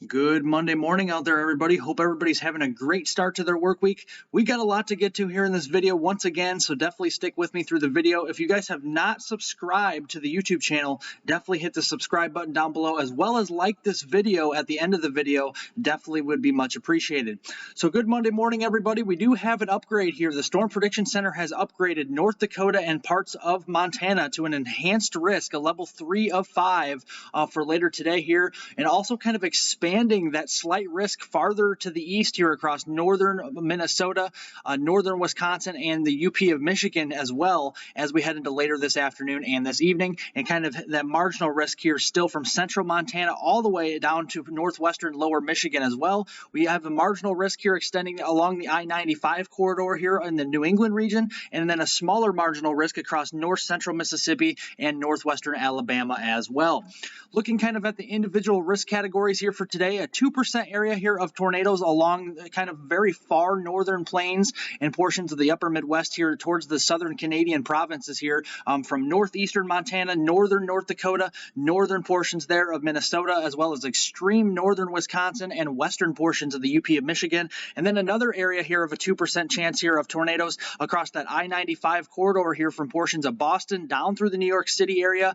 Good Monday morning out there, everybody. Hope everybody's having a great start to their work week. We got a lot to get to here in this video once again, so definitely stick with me through the video. If you guys have not subscribed to the YouTube channel, definitely hit the subscribe button down below, as well as like this video at the end of the video. Definitely would be much appreciated. So good Monday morning, everybody. We do have an upgrade here. The Storm Prediction Center has upgraded North Dakota and parts of Montana to an enhanced risk, a level 3 of 5 for later today here, and also kind of expanding that slight risk farther to the east here across northern Minnesota, northern Wisconsin, and the UP of Michigan as well as we head into later this afternoon and this evening, and kind of that marginal risk here still from central Montana all the way down to northwestern lower Michigan as well. We have a marginal risk here extending along the I-95 corridor here in the New England region, and then a smaller marginal risk across north central Mississippi and northwestern Alabama as well. Looking kind of at the individual risk categories here for today, a 2% area here of tornadoes along kind of very far northern plains and portions of the upper Midwest here towards the southern Canadian provinces here, from northeastern Montana, northern North Dakota, northern portions there of Minnesota, as well as extreme northern Wisconsin and western portions of the UP of Michigan. And then another area here of a 2% chance here of tornadoes across that I-95 corridor here from portions of Boston down through the New York City area,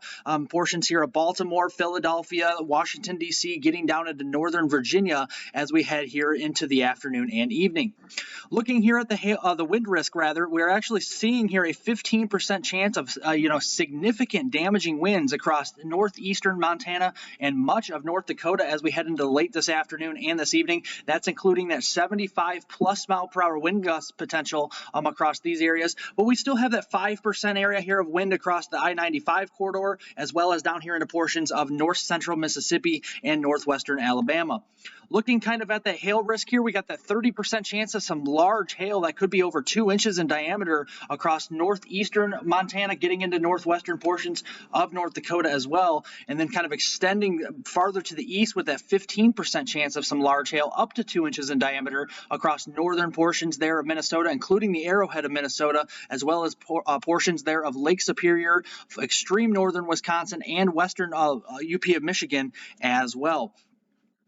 portions here of Baltimore, Philadelphia, Washington, D.C., getting down into northern Virginia as we head here into the afternoon and evening. Looking here at the wind risk, we're actually seeing here a 15% chance of significant damaging winds across northeastern Montana and much of North Dakota as we head into late this afternoon and this evening. That's including that 75 plus mile per hour wind gust potential across these areas. But we still have that 5% area here of wind across the I-95 corridor, as well as down here into portions of north central Mississippi and northwestern Alabama. Looking kind of at the hail risk here, we got that 30% chance of some large hail that could be over 2 inches in diameter across northeastern Montana, getting into northwestern portions of North Dakota as well, and then kind of extending farther to the east with that 15% chance of some large hail up to 2 inches in diameter across northern portions there of Minnesota, including the Arrowhead of Minnesota, as well as portions there of Lake Superior, extreme northern Wisconsin, and western UP of Michigan as well.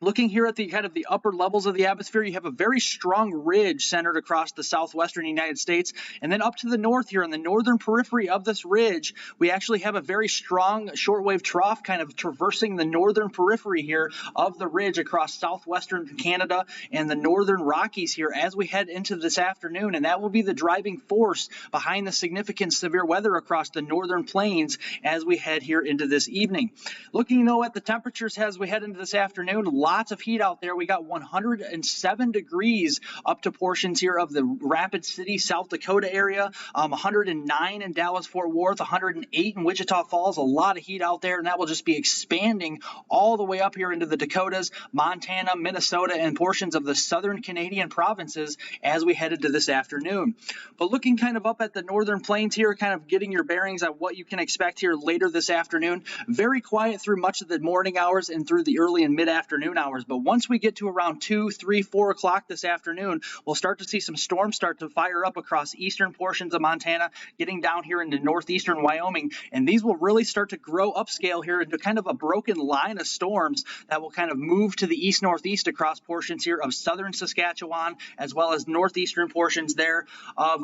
Looking here at the kind of the upper levels of the atmosphere, you have a very strong ridge centered across the southwestern United States. And then up to the north here on the northern periphery of this ridge, we actually have a very strong shortwave trough kind of traversing the northern periphery here of the ridge across southwestern Canada and the northern Rockies here as we head into this afternoon. And that will be the driving force behind the significant severe weather across the northern plains as we head here into this evening. Looking though at the temperatures as we head into this afternoon, lots of heat out there. We got 107 degrees up to portions here of the Rapid City, South Dakota area, 109 in Dallas-Fort Worth, 108 in Wichita Falls, a lot of heat out there, and that will just be expanding all the way up here into the Dakotas, Montana, Minnesota, and portions of the southern Canadian provinces as we head into this afternoon. But looking kind of up at the northern plains here, kind of getting your bearings on what you can expect here later this afternoon. Very quiet through much of the morning hours and through the early and mid-afternoon hours, but once we get to around 2, 3, 4 o'clock this afternoon, we'll start to see some storms start to fire up across eastern portions of Montana, getting down here into northeastern Wyoming, and these will really start to grow upscale here into kind of a broken line of storms that will kind of move to the east-northeast across portions here of southern Saskatchewan, as well as northeastern portions there of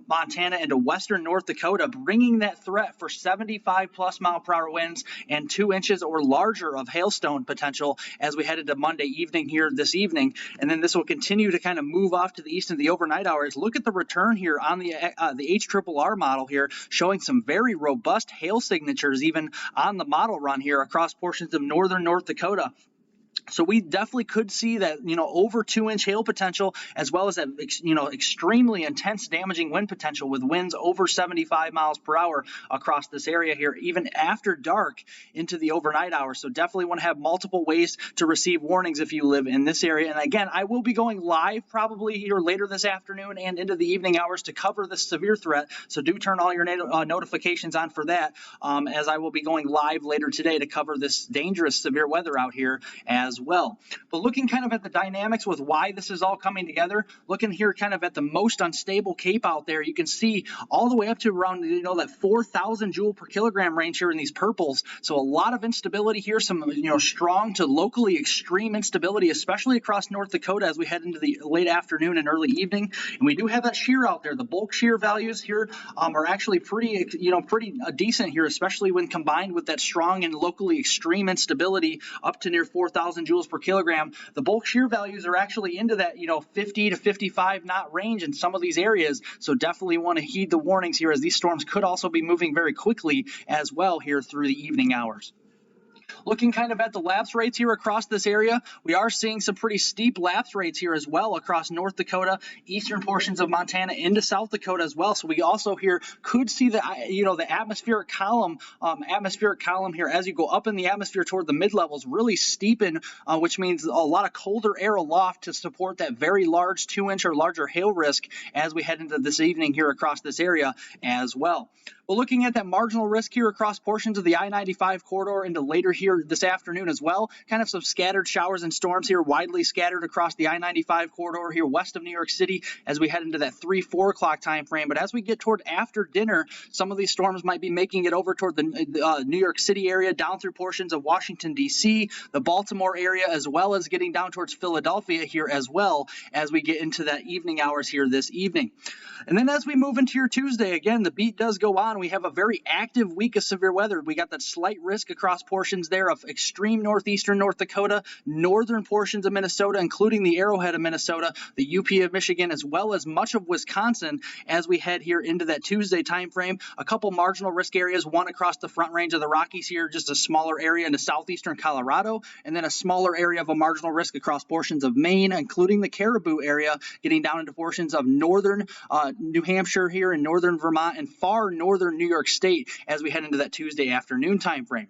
Montana into western North Dakota, bringing that threat for 75 plus mile per hour winds and 2 inches or larger of hailstone potential as we head into Monday evening here this evening. And then this will continue to kind of move off to the east in the overnight hours. Look at the return here on the HRRR model here, showing some very robust hail signatures even on the model run here across portions of northern North Dakota. So we definitely could see that, over 2-inch hail potential, as well as that, extremely intense damaging wind potential with winds over 75 miles per hour across this area here, even after dark into the overnight hours. So definitely want to have multiple ways to receive warnings if you live in this area. And again, I will be going live probably here later this afternoon and into the evening hours to cover this severe threat. So do turn all your notifications on for that, as I will be going live later today to cover this dangerous severe weather out here as as well. But looking kind of at the dynamics with why this is all coming together, looking here kind of at the most unstable cape out there, you can see all the way up to around, that 4,000 joule per kilogram range here in these purples. So a lot of instability here, some, strong to locally extreme instability, especially across North Dakota as we head into the late afternoon and early evening. And we do have that shear out there. The bulk shear values here are actually pretty decent here, especially when combined with that strong and locally extreme instability up to near 4,000 joules per kilogram. The bulk shear values are actually into that, 50 to 55 knot range in some of these areas. So definitely want to heed the warnings here, as these storms could also be moving very quickly as well here through the evening hours. Looking kind of at the lapse rates here across this area, we are seeing some pretty steep lapse rates here as well across North Dakota, eastern portions of Montana, into South Dakota as well. So we also here could see the the atmospheric column here as you go up in the atmosphere toward the mid levels really steepen, which means a lot of colder air aloft to support that very large 2-inch or larger hail risk as we head into this evening here across this area as well. Well, looking at that marginal risk here across portions of the I-95 corridor into later here this afternoon as well, kind of some scattered showers and storms here widely scattered across the I-95 corridor here west of New York City as we head into that 3-4 o'clock time frame. But as we get toward after dinner, some of these storms might be making it over toward the New York City area, down through portions of Washington, D.C., the Baltimore area, as well as getting down towards Philadelphia here as well as we get into that evening hours here this evening. And then as we move into your Tuesday, again, the beat does go on. We have a very active week of severe weather. We got that slight risk across portions there of extreme northeastern North Dakota, northern portions of Minnesota, including the Arrowhead of Minnesota, the UP of Michigan, as well as much of Wisconsin as we head here into that Tuesday time frame. A couple marginal risk areas, one across the Front Range of the Rockies here, just a smaller area into southeastern Colorado, and then a smaller area of a marginal risk across portions of Maine, including the Caribou area, getting down into portions of northern New Hampshire here in northern Vermont and far northern New York State as we head into that Tuesday afternoon time frame.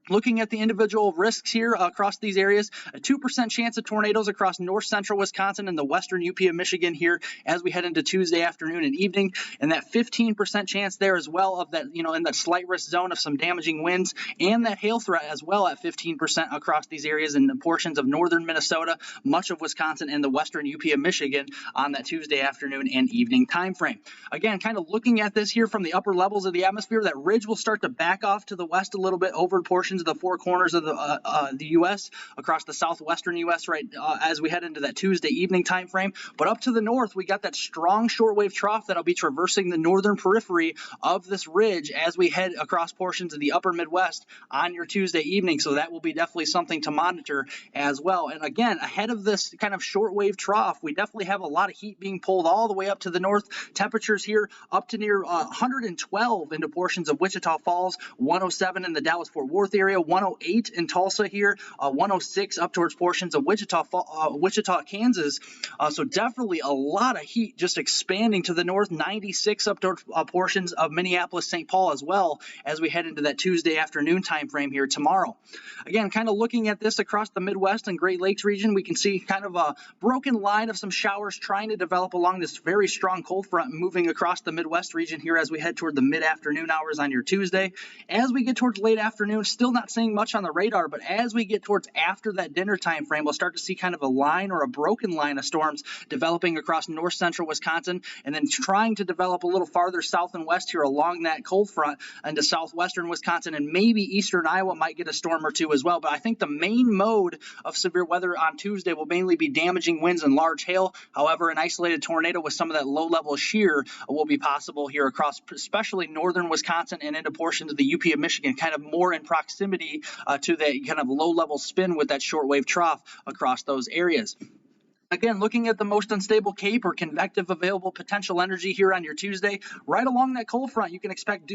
Looking at the individual risks here across these areas, a 2% chance of tornadoes across north central Wisconsin and the western UP of Michigan here as we head into Tuesday afternoon and evening, and that 15% chance there as well of that, in that slight risk zone of some damaging winds, and that hail threat as well at 15% across these areas in portions of northern Minnesota, much of Wisconsin, and the western UP of Michigan on that Tuesday afternoon and evening time frame. Again, kind of looking at this here from the upper levels of the atmosphere, that ridge will start to back off to the west a little bit over portions of the four corners of the U.S. across the southwestern U.S. right as we head into that Tuesday evening time frame. But up to the north, we got that strong shortwave trough that'll be traversing the northern periphery of this ridge as we head across portions of the upper Midwest on your Tuesday evening. So that will be definitely something to monitor as well. And again, ahead of this kind of shortwave trough, we definitely have a lot of heat being pulled all the way up to the north. Temperatures here up to near 112 into portions of Wichita Falls, 107 in the Dallas-Fort Worth area, 108 in Tulsa here, 106 up towards portions of Wichita, Kansas. So definitely a lot of heat just expanding to the north, 96 up towards portions of Minneapolis, St. Paul as well as we head into that Tuesday afternoon time frame here tomorrow. Again, kind of looking at this across the Midwest and Great Lakes region, we can see kind of a broken line of some showers trying to develop along this very strong cold front moving across the Midwest region here as we head toward the mid-afternoon hours on your Tuesday. As we get towards late afternoon, still not seeing much on the radar, but as we get towards after that dinner time frame, we'll start to see kind of a line or a broken line of storms developing across north central Wisconsin and then trying to develop a little farther south and west here along that cold front into southwestern Wisconsin, and maybe eastern Iowa might get a storm or two as well. But I think the main mode of severe weather on Tuesday will mainly be damaging winds and large hail. However, an isolated tornado with some of that low-level shear will be possible here across especially northern Wisconsin and into portions of the UP of Michigan, kind of more in proximity to the kind of low-level spin with that shortwave trough across those areas. Again, looking at the most unstable cape or convective available potential energy here on your Tuesday, right along that cold front, you can expect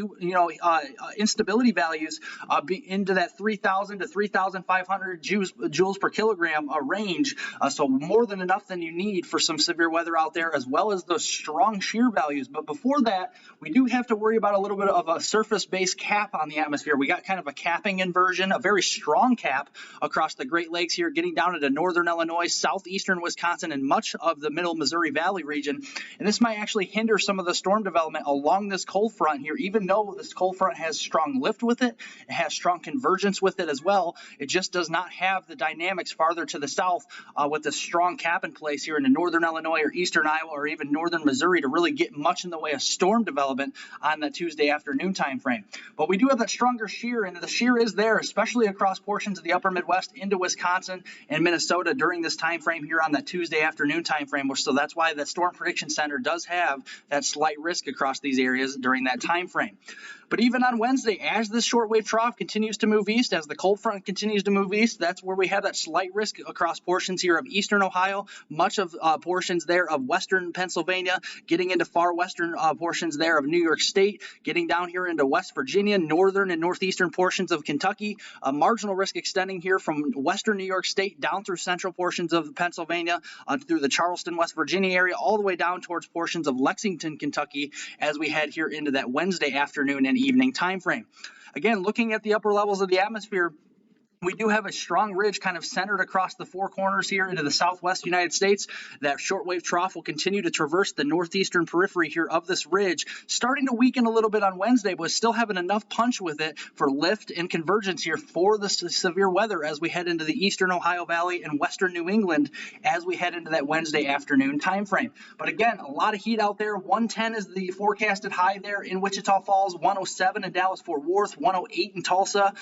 instability values be into that 3,000 to 3,500 joules per kilogram range. So more than enough than you need for some severe weather out there, as well as those strong shear values. But before that, we do have to worry about a little bit of a surface-based cap on the atmosphere. We got kind of a capping inversion, a very strong cap across the Great Lakes here, getting down into northern Illinois, southeastern Wisconsin, Wisconsin, and much of the middle Missouri Valley region. And this might actually hinder some of the storm development along this cold front here. Even though this cold front has strong lift with it, it has strong convergence with it as well. It just does not have the dynamics farther to the south with the strong cap in place here into northern Illinois or eastern Iowa or even northern Missouri to really get much in the way of storm development on that Tuesday afternoon time frame. But we do have that stronger shear, and the shear is there, especially across portions of the upper Midwest into Wisconsin and Minnesota during this time frame here on that Tuesday afternoon time frame. So that's why the Storm Prediction Center does have that slight risk across these areas during that time frame. But even on Wednesday, as this shortwave trough continues to move east, as the cold front continues to move east, that's where we have that slight risk across portions here of eastern Ohio, much of portions there of western Pennsylvania, getting into far western portions there of New York State, getting down here into West Virginia, northern and northeastern portions of Kentucky, a marginal risk extending here from western New York State down through central portions of Pennsylvania, through the Charleston, West Virginia area, all the way down towards portions of Lexington, Kentucky, as we head here into that Wednesday afternoon and evening time frame. Again, looking at the upper levels of the atmosphere, we do have a strong ridge kind of centered across the four corners here into the southwest United States. That shortwave trough will continue to traverse the northeastern periphery here of this ridge, starting to weaken a little bit on Wednesday, but still having enough punch with it for lift and convergence here for the severe weather as we head into the eastern Ohio Valley and western New England as we head into that Wednesday afternoon time frame. But again, a lot of heat out there. 110 is the forecasted high there in Wichita Falls, 107 in Dallas-Fort Worth, 108 in Tulsa,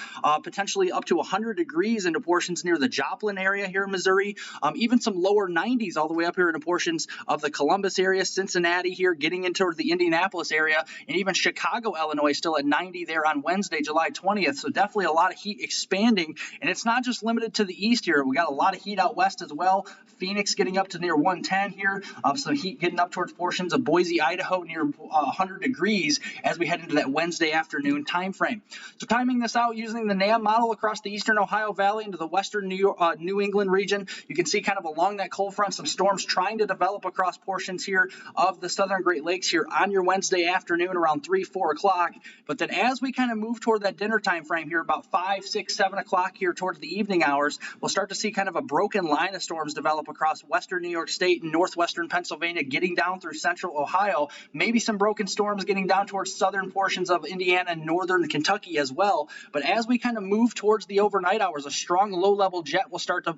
potentially up to 100 degrees into portions near the Joplin area here in Missouri, even some lower 90s all the way up here into portions of the Columbus area, Cincinnati here, getting into the Indianapolis area, and even Chicago, Illinois, still at 90 there on Wednesday, July 20th. So definitely a lot of heat expanding, and it's not just limited to the east here. We got a lot of heat out west as well. Phoenix getting up to near 110 here, some heat getting up towards portions of Boise, Idaho, near 100 degrees as we head into that Wednesday afternoon time frame. So timing this out using the NAM model across the eastern Ohio Valley into the western New England region, you can see kind of along that cold front some storms trying to develop across portions here of the southern Great Lakes here on your Wednesday afternoon around 3, 4 o'clock. But then as we kind of move toward that dinner time frame here about 5, 6, 7 o'clock here towards the evening hours, we'll start to see kind of a broken line of storms develop across western New York State and northwestern Pennsylvania, getting down through central Ohio, maybe some broken storms getting down towards southern portions of Indiana and northern Kentucky as well. But as we kind of move towards the overnight hours, a strong low-level jet will start to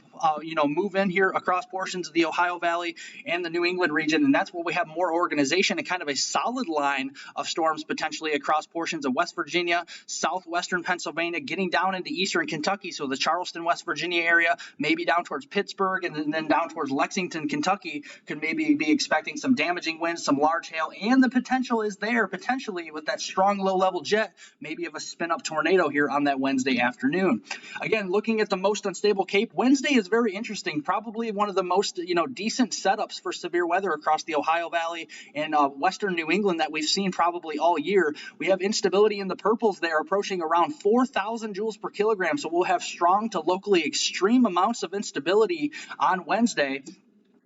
move in here across portions of the Ohio Valley and the New England region, and that's where we have more organization and kind of a solid line of storms potentially across portions of West Virginia, southwestern Pennsylvania, getting down into eastern Kentucky, so the Charleston, West Virginia area, maybe down towards Pittsburgh, and then down towards Lexington, Kentucky, could maybe be expecting some damaging winds, some large hail, and the potential is there, potentially, with that strong low-level jet, maybe of a spin-up tornado here on that Wednesday afternoon. Again, looking at the most unstable Cape, Wednesday is very interesting, probably one of the most, decent setups for severe weather across the Ohio Valley and western New England that we've seen probably all year. We have instability in the purples there approaching around 4,000 joules per kilogram, so we'll have strong to locally extreme amounts of instability on Wednesday.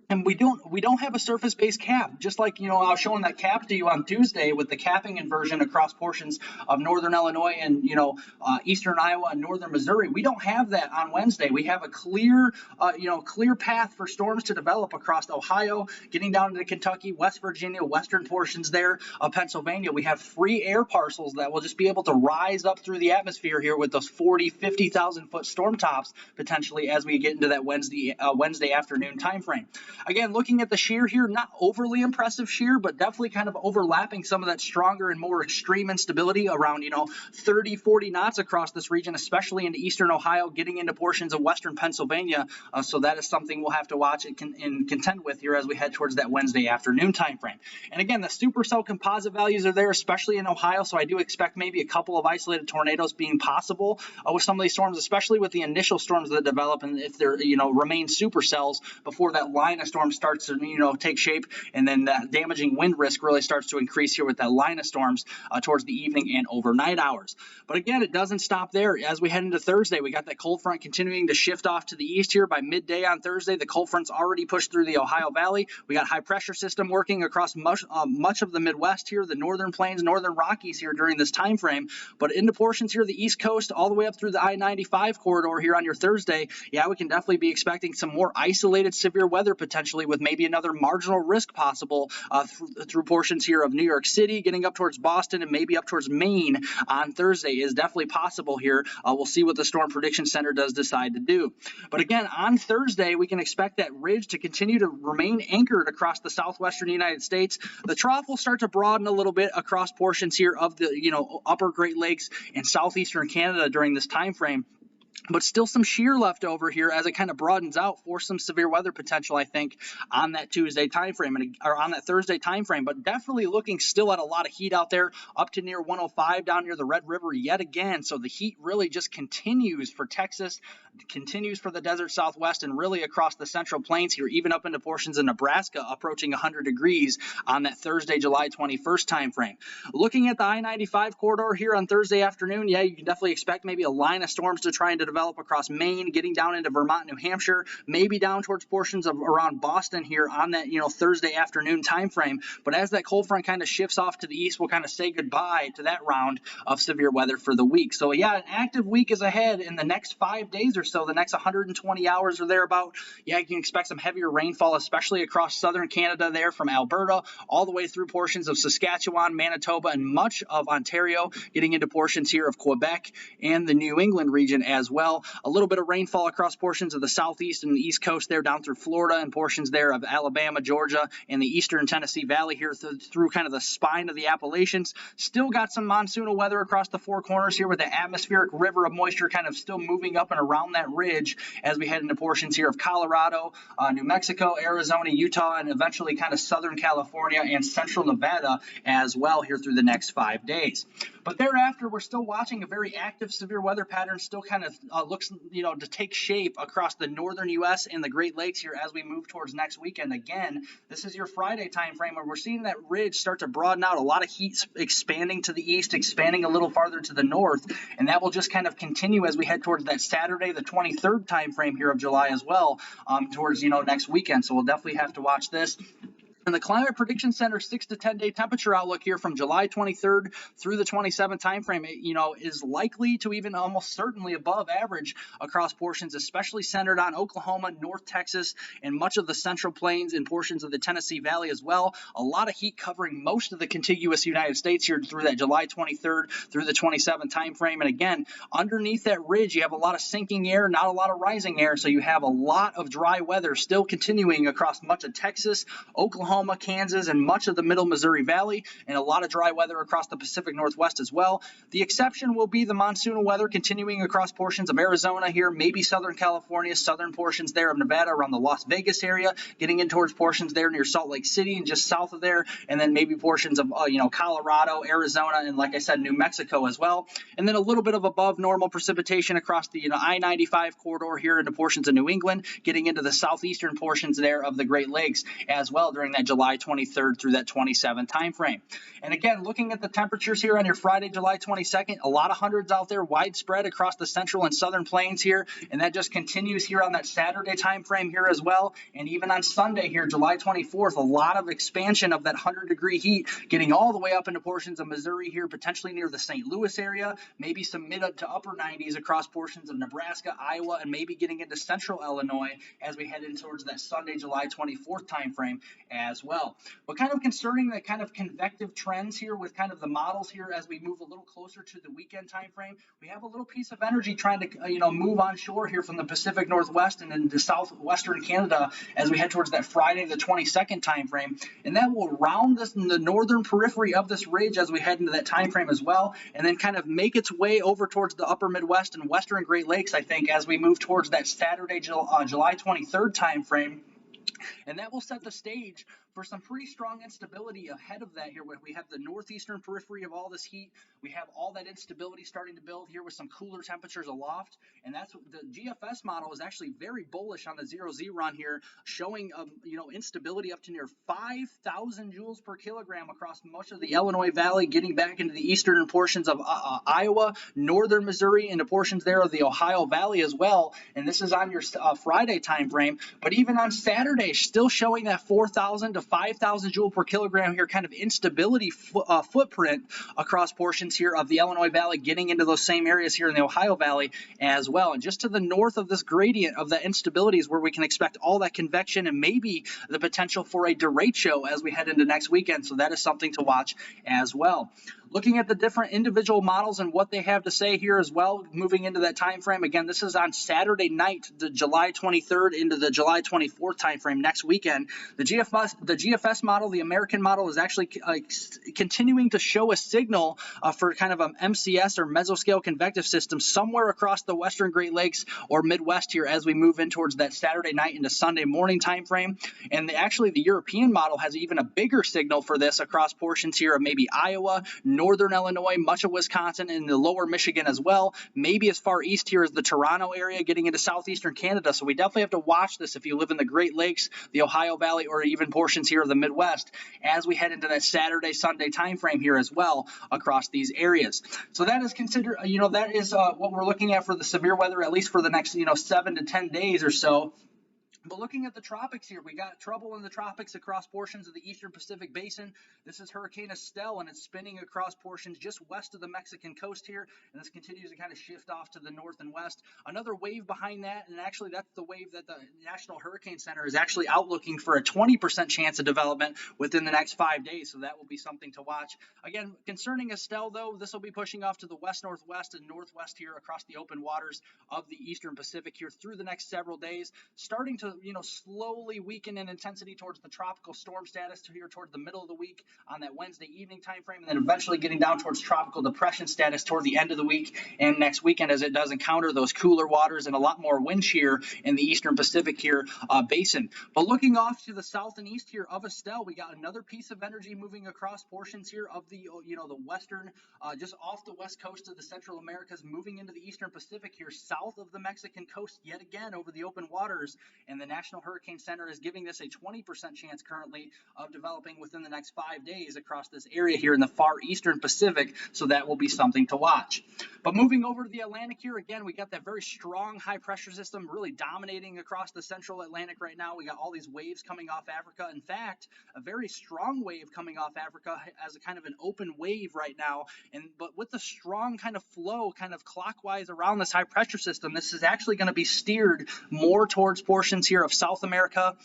And we don't have a surface-based cap, just like, I was showing that cap to you on Tuesday with the capping inversion across portions of northern Illinois and, eastern Iowa and northern Missouri. We don't have that on Wednesday. We have a clear path for storms to develop across Ohio, getting down into Kentucky, West Virginia, western portions there of Pennsylvania. We have free air parcels that will just be able to rise up through the atmosphere here with those 40, 50,000 foot storm tops potentially as we get into that Wednesday afternoon time frame. Again, looking at the shear here, not overly impressive shear, but definitely kind of overlapping some of that stronger and more extreme instability around, 30, 40 knots across this region, especially into eastern Ohio, getting into portions of western Pennsylvania. So that is something we'll have to watch and contend with here as we head towards that Wednesday afternoon time frame. And again, the supercell composite values are there, especially in Ohio, so I do expect maybe a couple of isolated tornadoes being possible with some of these storms, especially with the initial storms that develop, and if they're, remain supercells before that line of storm starts to take shape, and then that damaging wind risk really starts to increase here with that line of storms towards the evening and overnight hours. But again, it doesn't stop there. As we head into Thursday, we got that cold front continuing to shift off to the east here. By midday on Thursday, the cold front's already pushed through the Ohio Valley. We got high pressure system working across much of the Midwest here, the northern plains, northern Rockies here during this time frame, but into portions here, the East Coast, all the way up through the I-95 corridor here on your Thursday. Yeah, we can definitely be expecting some more isolated severe weather potential potentially with maybe another marginal risk possible through portions here of New York City, getting up towards Boston and maybe up towards Maine on Thursday is definitely possible here. We'll see what the Storm Prediction Center does decide to do. But again, on Thursday, we can expect that ridge to continue to remain anchored across the southwestern United States. The trough will start to broaden a little bit across portions here of the upper Great Lakes and southeastern Canada during this time frame. But still some shear left over here as it kind of broadens out for some severe weather potential, I think, on that Tuesday time frame or on that Thursday time frame. But definitely looking still at a lot of heat out there, up to near 105 down near the Red River yet again. So the heat really just continues for Texas, continues for the desert Southwest, and really across the Central Plains here, even up into portions of Nebraska, approaching 100 degrees on that Thursday, July 21st time frame. Looking at the I-95 corridor here on Thursday afternoon, yeah, you can definitely expect maybe a line of storms to try and develop across Maine, getting down into Vermont, New Hampshire, maybe down towards portions of around Boston here on that Thursday afternoon time frame. But as that cold front kind of shifts off to the east, we'll kind of say goodbye to that round of severe weather for the week. So yeah, an active week is ahead in the next 5 days or so, the next 120 hours or thereabout. Yeah, you can expect some heavier rainfall, especially across southern Canada there from Alberta all the way through portions of Saskatchewan, Manitoba, and much of Ontario, getting into portions here of Quebec and the New England region as well. A little bit of rainfall across portions of the southeast and the east coast there down through Florida and portions there of Alabama, Georgia, and the eastern Tennessee Valley here through kind of the spine of the Appalachians. Still got some monsoonal weather across the four corners here with the atmospheric river of moisture kind of still moving up and around that ridge as we head into portions here of Colorado, New Mexico, Arizona, Utah, and eventually kind of southern California and central Nevada as well here through the next 5 days. But thereafter, we're still watching a very active severe weather pattern still kind of looks, to take shape across the northern U.S. and the Great Lakes here as we move towards next weekend. Again, this is your Friday time frame where we're seeing that ridge start to broaden out. A lot of heat expanding to the east, expanding a little farther to the north, and that will just kind of continue as we head towards that Saturday, the 23rd time frame here of July as well, towards next weekend. So we'll definitely have to watch this. And the Climate Prediction Center 6 to 10 day temperature outlook here from July 23rd through the 27th time frame, is likely to even almost certainly above average across portions, especially centered on Oklahoma, North Texas, and much of the Central Plains and portions of the Tennessee Valley as well. A lot of heat covering most of the contiguous United States here through that July 23rd through the 27th time frame. And again, underneath that ridge, you have a lot of sinking air, not a lot of rising air. So you have a lot of dry weather still continuing across much of Texas, Oklahoma, Kansas, and much of the middle Missouri Valley, and a lot of dry weather across the Pacific Northwest as well. The exception will be the monsoonal weather continuing across portions of Arizona here, maybe southern California, southern portions there of Nevada around the Las Vegas area, getting in towards portions there near Salt Lake City and just south of there, and then maybe portions of Colorado, Arizona, and like I said, New Mexico as well. And then a little bit of above normal precipitation across the I-95 corridor here into portions of New England, getting into the southeastern portions there of the Great Lakes as well during that July 23rd through that 27th time frame. And again, looking at the temperatures here on your Friday, July 22nd, a lot of hundreds out there widespread across the central and southern plains here, and that just continues here on that Saturday time frame here as well. And even on Sunday here, July 24th, a lot of expansion of that 100-degree heat getting all the way up into portions of Missouri here, potentially near the St. Louis area, maybe some mid to upper 90s across portions of Nebraska, Iowa, and maybe getting into central Illinois as we head in towards that Sunday, July 24th time frame as well. But kind of concerning the kind of convective trends here with kind of the models here as we move a little closer to the weekend time frame, we have a little piece of energy trying to move on shore here from the Pacific Northwest and into southwestern Canada as we head towards that Friday the 22nd time frame, and that will round this in the northern periphery of this ridge as we head into that time frame as well, and then kind of make its way over towards the upper Midwest and western Great Lakes, I think, as we move towards that Saturday, July 23rd time frame. And that will set the stage for some pretty strong instability ahead of that here. We have the northeastern periphery of all this heat. We have all that instability starting to build here with some cooler temperatures aloft. And that's what the GFS model is actually very bullish on the 0Z run here, showing instability up to near 5,000 joules per kilogram across much of the Illinois Valley, getting back into the eastern portions of Iowa, northern Missouri, into portions there of the Ohio Valley as well. And this is on your Friday time frame. But even on Saturday, still showing that 4,000 to to 5,000 joule per kilogram here, kind of instability footprint across portions here of the Illinois Valley, getting into those same areas here in the Ohio Valley as well. And just to the north of this gradient of the instability is where we can expect all that convection and maybe the potential for a derecho as we head into next weekend. So that is something to watch as well. Looking at the different individual models and what they have to say here as well, moving into that time frame. Again, this is on Saturday night, the July 23rd into the July 24th time frame next weekend. The GFS model, the American model, is actually continuing to show a signal for kind of an MCS or mesoscale convective system somewhere across the western Great Lakes or Midwest here as we move in towards that Saturday night into Sunday morning time frame. And actually, the European model has even a bigger signal for this across portions here of maybe Iowa, northern Illinois, much of Wisconsin, and the lower Michigan as well, maybe as far east here as the Toronto area, getting into southeastern Canada. So we definitely have to watch this if you live in the Great Lakes, the Ohio Valley, or even portions here of the Midwest as we head into that Saturday, Sunday time frame here as well across these areas. So that is considered, that is what we're looking at for the severe weather, at least for the next, 7 to 10 days or so. But looking at the tropics here, we got trouble in the tropics across portions of the eastern Pacific Basin. This is Hurricane Estelle, and it's spinning across portions just west of the Mexican coast here, and this continues to kind of shift off to the north and west. Another wave behind that, and actually that's the wave that the National Hurricane Center is actually outlooking for a 20% chance of development within the next 5 days, so that will be something to watch. Again, concerning Estelle, though, this will be pushing off to the west-northwest and northwest here across the open waters of the eastern Pacific here through the next several days, starting to slowly weaken in intensity towards the tropical storm status here towards the middle of the week on that Wednesday evening time frame, and then eventually getting down towards tropical depression status toward the end of the week and next weekend as it does encounter those cooler waters and a lot more wind shear in the eastern Pacific here basin. But looking off to the south and east here of Estelle, we got another piece of energy moving across portions here of the the western, just off the west coast of the Central Americas, moving into the eastern Pacific here south of the Mexican coast yet again over the open waters, and the National Hurricane Center is giving this a 20% chance currently of developing within the next 5 days across this area here in the far eastern Pacific, so that will be something to watch. But moving over to the Atlantic here, again, we got that very strong high pressure system really dominating across the central Atlantic right now. We got all these waves coming off Africa. In fact, a very strong wave coming off Africa as a kind of an open wave right now, but with the strong kind of flow kind of clockwise around this high pressure system, this is actually going to be steered more towards portions here of South America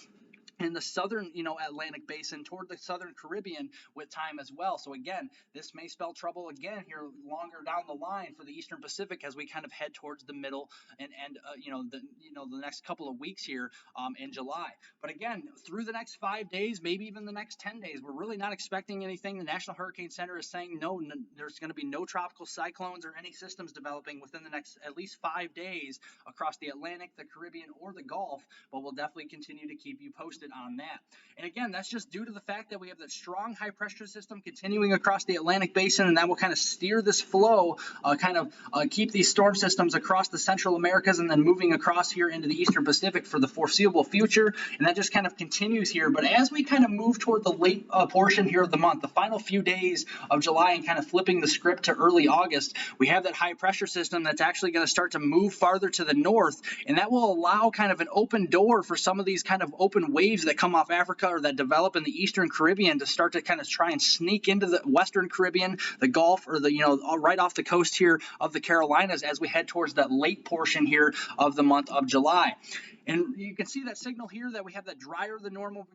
in the southern, Atlantic basin toward the southern Caribbean with time as well. So again, this may spell trouble again here longer down the line for the eastern Pacific as we kind of head towards the middle and the next couple of weeks here in July. But again, through the next 5 days, maybe even the next 10 days, we're really not expecting anything. The National Hurricane Center is saying no, there's going to be no tropical cyclones or any systems developing within the next at least 5 days across the Atlantic, the Caribbean, or the Gulf, but we'll definitely continue to keep you posted on that. And again, that's just due to the fact that we have that strong high pressure system continuing across the Atlantic basin, and that will kind of steer this flow, keep these storm systems across the Central Americas and then moving across here into the eastern Pacific for the foreseeable future. And that just kind of continues here. But as we kind of move toward the late portion here of the month, the final few days of July and kind of flipping the script to early August, we have that high pressure system that's actually going to start to move farther to the north, and that will allow kind of an open door for some of these kind of open waves that come off Africa or that develop in the eastern Caribbean to start to kind of try and sneak into the western Caribbean, the Gulf, or right off the coast here of the Carolinas as we head towards that late portion here of the month of July. And you can see that signal here that we have that drier than normal,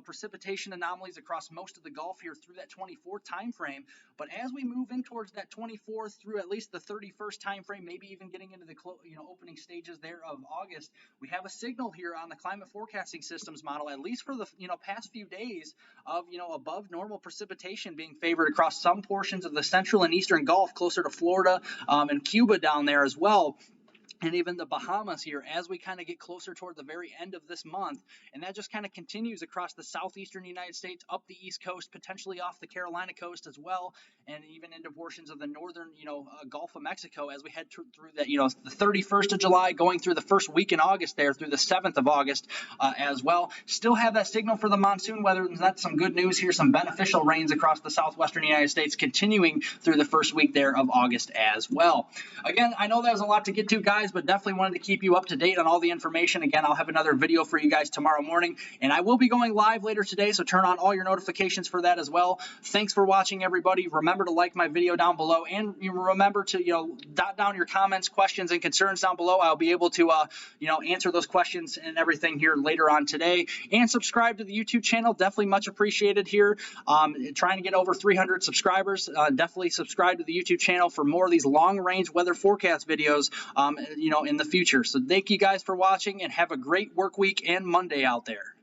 precipitation anomalies across most of the Gulf here through that 24th time frame. But as we move in towards that 24th through at least the 31st time frame, maybe even getting into the opening stages there of August, we have a signal here on the climate forecasting systems model, at least for the past few days, of above normal precipitation being favored across some portions of the central and eastern Gulf, closer to Florida and Cuba down there as well. And even the Bahamas here as we kind of get closer toward the very end of this month. And that just kind of continues across the southeastern United States, up the East Coast, potentially off the Carolina coast as well, and even into portions of the northern, Gulf of Mexico as we head through that, the 31st of July, going through the first week in August there through the 7th of August as well. Still have that signal for the monsoon weather, and that's some good news here, some beneficial rains across the southwestern United States continuing through the first week there of August as well. Again, I know that was a lot to get to, guys, but definitely wanted to keep you up to date on all the information. Again, I'll have another video for you guys tomorrow morning, and I will be going live later today, so turn on all your notifications for that as well. Thanks for watching, everybody. Remember to like my video down below, and remember to jot down your comments, questions, and concerns down below. I'll be able to answer those questions and everything here later on today. And subscribe to the YouTube channel, definitely much appreciated here. Trying to get over 300 subscribers. Definitely subscribe to the YouTube channel for more of these long-range weather forecast videos in the future. So thank you guys for watching, and have a great work week and Monday out there.